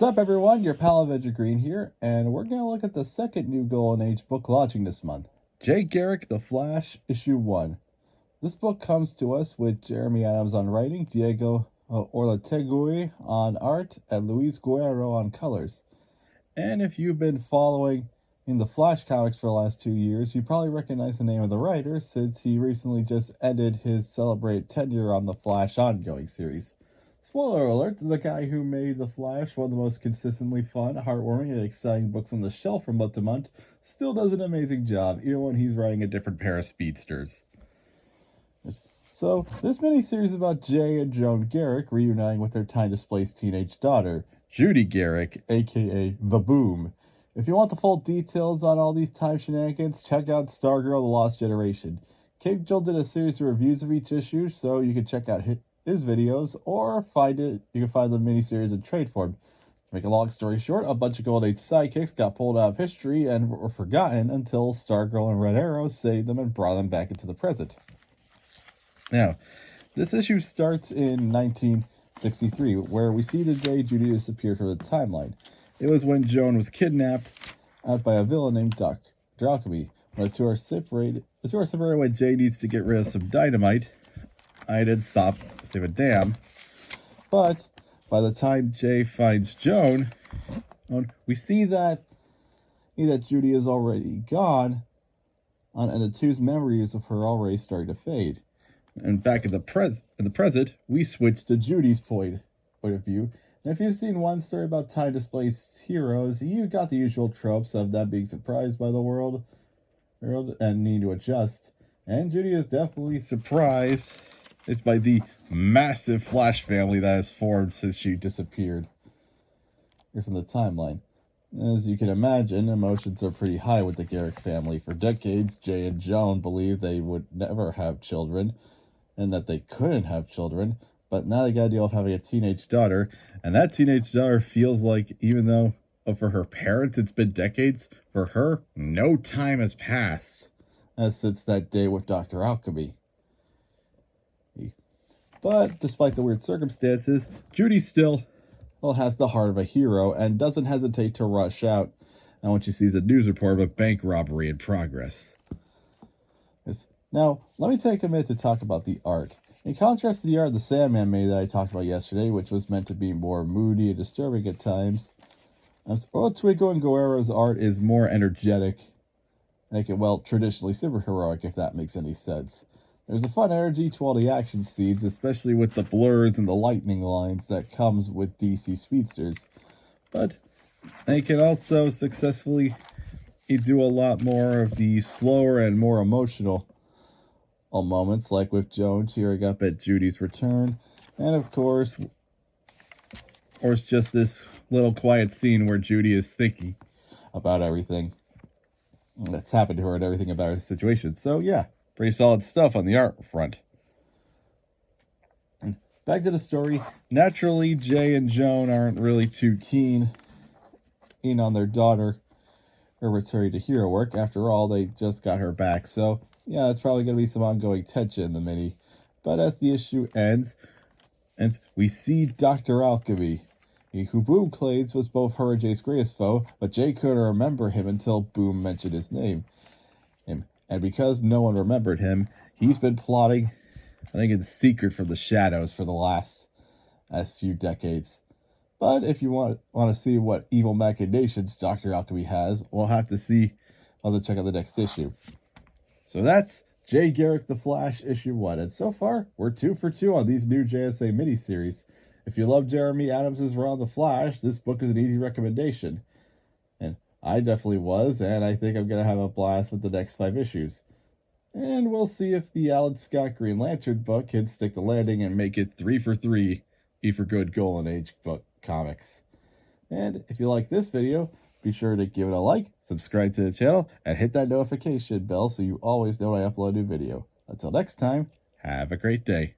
Sup everyone, your pal Avenger Green here, and we're going to look at the second new Golden Age book launching this month, J. Garrick, The Flash, Issue 1. This book comes to us with Jeremy Adams on writing, Diego Orlategui on art, and Luis Guerrero on colors. And if you've been following in the Flash comics for the last 2 years, you probably recognize the name of the writer since he recently just ended his celebrated tenure on the Flash ongoing series. Spoiler alert, the guy who made The Flash one of the most consistently fun, heartwarming, and exciting books on the shelf from month to month still does an amazing job, even when he's writing a different pair of speedsters. So, this miniseries is about Jay and Joan Garrick reuniting with their time-displaced teenage daughter, Judy Garrick, aka The Boom. If you want the full details on all these time shenanigans, check out Stargirl The Lost Generation. Cape Joel did a series of reviews of each issue, so you can check out his videos, or you can find the miniseries in trade form. To make a long story short, a bunch of Golden Age sidekicks got pulled out of history and were forgotten until Stargirl and Red Arrow saved them and brought them back into the present. Now, this issue starts in 1963, where we see the day Judy disappeared from the timeline. It was when Joan was kidnapped out by a villain named Dr. Alchemy. When the two are separated when Jay needs to get rid of some dynamite. I didn't stop to save a damn. But by the time Jay finds Joan, we see that Judy is already gone, and the two's memories of her already starting to fade. And back in the present, we switch to Judy's point of view. And if you've seen one story about time-displaced heroes, you got the usual tropes of them being surprised by the world and needing to adjust. And Judy is definitely surprised. It's by the massive Flash family that has formed since she disappeared from the timeline. As you can imagine, emotions are pretty high with the Garrick family. For decades, Jay and Joan believed they would never have children, and that they couldn't have children, but now they got a deal of having a teenage daughter, and that teenage daughter feels like, even though for her parents it's been decades, for her, no time has passed, as since that day with Dr. Alchemy. But despite the weird circumstances, Judy still has the heart of a hero and doesn't hesitate to rush out when she sees a news report of a bank robbery in progress. Now, let me take a minute to talk about the art. In contrast to the art the Sandman made that I talked about yesterday, which was meant to be more moody and disturbing at times, Twinkle and Guerrero's art is more energetic, traditionally superheroic, if that makes any sense. There's a fun energy to all the action scenes, especially with the blurs and the lightning lines that comes with DC speedsters. But they can also successfully do a lot more of the slower and more emotional moments, like with Joan tearing up at Judy's return, and of course just this little quiet scene where Judy is thinking about everything that's happened to her and everything about her situation. So yeah, pretty solid stuff on the art front. Back to the story. Naturally, Jay and Joan aren't really too keen on their daughter her returning to hero work. After all, they just got her back, so yeah, it's probably going to be some ongoing tension in the mini. But as the issue ends, and we see Dr. Alchemy, who Boom claims was both her and Jay's greatest foe, but Jay couldn't remember him until Boom mentioned his name. And because no one remembered him, he's been plotting, I think, in secret from the shadows for the last few decades. But if you want to see what evil machinations Dr. Alchemy has, we'll have to check out the next issue. So that's J. Garrick The Flash, issue 1. And so far, we're 2 for 2 on these new JSA miniseries. If you love Jeremy Adams' run on The Flash, this book is an easy recommendation. And I definitely was, and I think I'm going to have a blast with the next 5 issues. And we'll see if the Alan Scott Green Lantern book can stick the landing and make it 3 for 3 E for Good Golden Age book comics. And if you like this video, be sure to give it a like, subscribe to the channel, and hit that notification bell so you always know when I upload a new video. Until next time, have a great day.